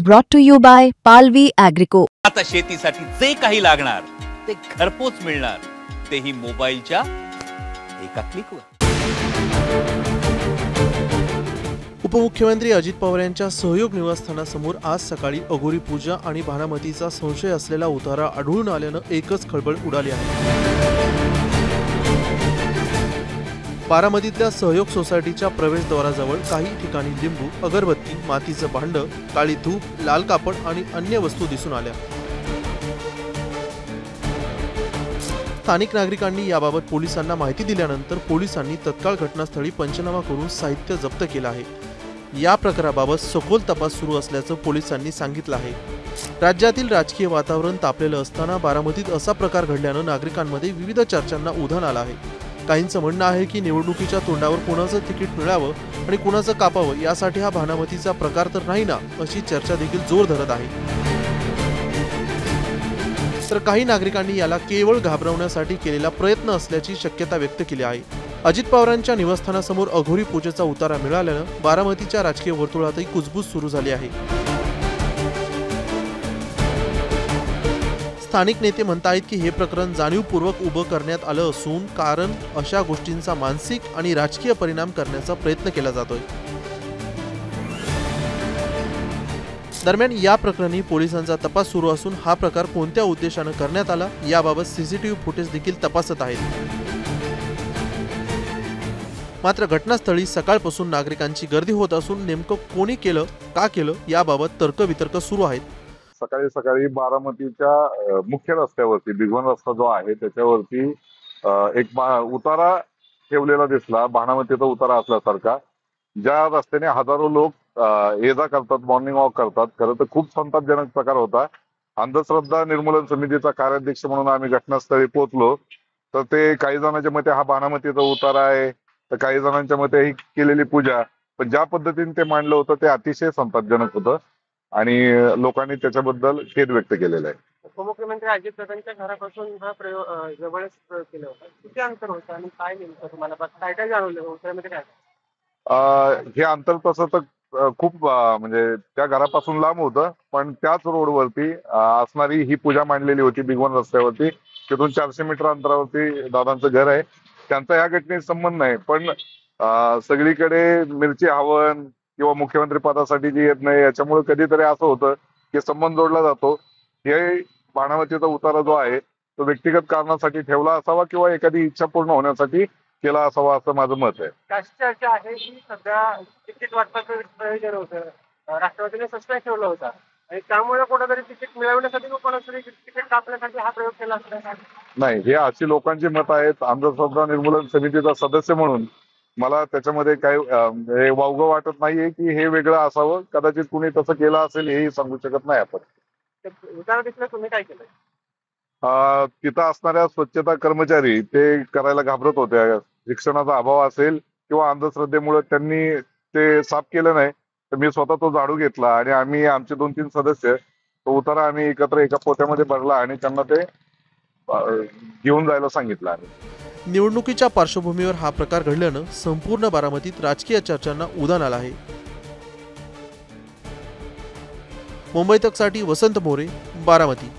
Brought to you by Palvi Agrico. आता शेतीसाठी जे काही लागणार ते घरपोच मिळणार, तेही मोबाईलच्या एका क्लिकवर। उपमुख्यमंत्री अजित पवार यांच्या सहयोग निवासस्थानासमोर आज सकाळी अघोरी पूजा आणि भानामतीचा संशय असलेला उतारा आढळून आल्यानं एकच खळबळ उडाली आहे। बारामतीतल्या सहयोग सोसायटीच्या प्रवेशद्वाराजवळ काही ठिकाणी लिंबू, अगरबत्ती, मातीचं भांड, काळी धूप, लाल कापड आणि अन्य वस्तू दिसून आल्या। स्थानिक नागरिकांनी याबाबत पोलिसांना माहिती दिल्यानंतर पोलिसांनी तत्काळ घटनास्थळी पंचनामा करून साहित्य जप्त केलं आहे। या प्रकाराबाबत सखोल तपास सुरू असल्याचं पोलिसांनी सांगितलं आहे। राज्यातील राजकीय वातावरण तापलेलं असताना बारामतीत असा प्रकार घडल्यानं नागरिकांमध्ये विविध चर्चांना उधाण आलं आहे। काहींचं म्हणणं आहे की निवडणुकीच्या तोंडावर कोणाचं तिकीट मिळावं आणि कोणाचं कापावं यासाठी हा भानामतीचा प्रकार तर नाही ना, अशी चर्चा देखील जोर धरत आहे। तर काही नागरिकांनी याला केवळ घाबरवण्यासाठी केलेला प्रयत्न असल्याची शक्यता व्यक्त केली आहे। अजित पवारांच्या निवासस्थानासमोर अघोरी पूजेचा उतारा मिळाल्यानं बारामतीच्या राजकीय वर्तुळातही कुजबूज सुरू झाली आहे। स्थानिक नेते म्हणतात की हे प्रकरण जाणीवपूर्वक उभं करण्यात आलं असून कारण अशा गोष्टींचा मानसिक आणि राजकीय परिणाम करण्याचा प्रयत्न केला जातोय। दरम्यान या प्रकरणी पोलिसांचा तपास सुरू असून हा प्रकार कोणत्या उद्देशानं करण्यात आला याबाबत सीसीटीव्ही फुटेज देखील तपासत आहेत। मात्र घटनास्थळी सकाळपासून नागरिकांची गर्दी होत असून नेमकं कोणी केलं, का केलं याबाबत तर्कवितर्क सुरू आहेत। सकाळी सकाळी बारामतीच्या मुख्य रस्त्यावरती बिगवन रस्ता जो आहे त्याच्यावरती एक उतारा ठेवलेला दिसला, बारामतीचा उतारा असल्यासारखा, ज्या रस्त्याने हजारो लोक ये जा करतात, मॉर्निंग वॉक करतात। खरं तर खूप संतापजनक प्रकार होता। अंधश्रद्धा निर्मूलन समितीचा कार्याध्यक्ष म्हणून आम्ही घटनास्थळी पोहोचलो तर ते काही जणांच्या मते हा बारामतीचा उतारा आहे, तर काही जणांच्या मते ही केलेली पूजा, पण ज्या पद्धतीने ते मांडलं होतं ते अतिशय संतापजनक होतं आणि लोकांनी त्याच्याबद्दल खेद व्यक्त केलेला आहे। उपमुख्यमंत्री अजित पवारांच्या घरापासून हा प्रयोग जवळच केला होता, किती अंतर होतं आणि काय नेमकं तुम्हाला काय काय जाणवलं उत्तरामध्ये काय? हे अंतर तसं तर खूप म्हणजे त्या घरापासून लांब होतं, पण त्याच रोडवरती असणारी ही पूजा मांडलेली होती बिगवन रस्त्यावरती। तिथून 400 मीटर अंतरावरती दादांचं घर आहे, त्यांचा या घटनेत संबंध नाही, पण सगळीकडे मिरची हवन किंवा मुख्यमंत्री पदासाठी जी येत नाही याच्यामुळे कधीतरी असं होतं की संबंध जोडला जातो। हे बारामतीचा उतारा जो आहे तो व्यक्तिगत कारणासाठी ठेवला असावा किंवा एखादी इच्छा पूर्ण होण्यासाठी केला असावा असं माझं मत आहे। अशी चर्चा आहे की सध्या तिकीट वाटपाचं प्रयोजन होतं, राष्ट्रवादीने सस्पेंड ठेवलं होतं आणि त्यामुळे कुठेतरी तिकीट मिळवण्यासाठी कोणातरी तिकीट कापण्यासाठी हा प्रयोग केला असता। नाही, हे अशी लोकांची मत आहेत। अंधश्रद्धा निर्मूलन समितीचा सदस्य म्हणून मला त्याच्यामध्ये काही वावगं वाटत नाहीये की हे वेगळं असावं। कदाचित कुणी तसं केलं असेल हेही सांगू शकत नाही आपण। तुम्ही काय केलं? तिथं असणाऱ्या स्वच्छता कर्मचारी ते करायला घाबरत होत्या, शिक्षणाचा अभाव असेल किंवा अंधश्रद्धेमुळे त्यांनी ते साफ केलं नाही, तर मी स्वतः तो झाडू घेतला आणि आम्ही आमचे 2-3 सदस्य तो उतारा आम्ही एकत्र एका पोत्यामध्ये भरला आणि त्यांना ते घेऊन जायला सांगितलं आम्ही। निवडणुकीच्या पार्श्वभूमीवर हा प्रकार घडल्यानं संपूर्ण बारामतीत राजकीय चर्चांना उधाण आलं आहे। मुंबई तकसाठी वसंत मोरे, बारामती।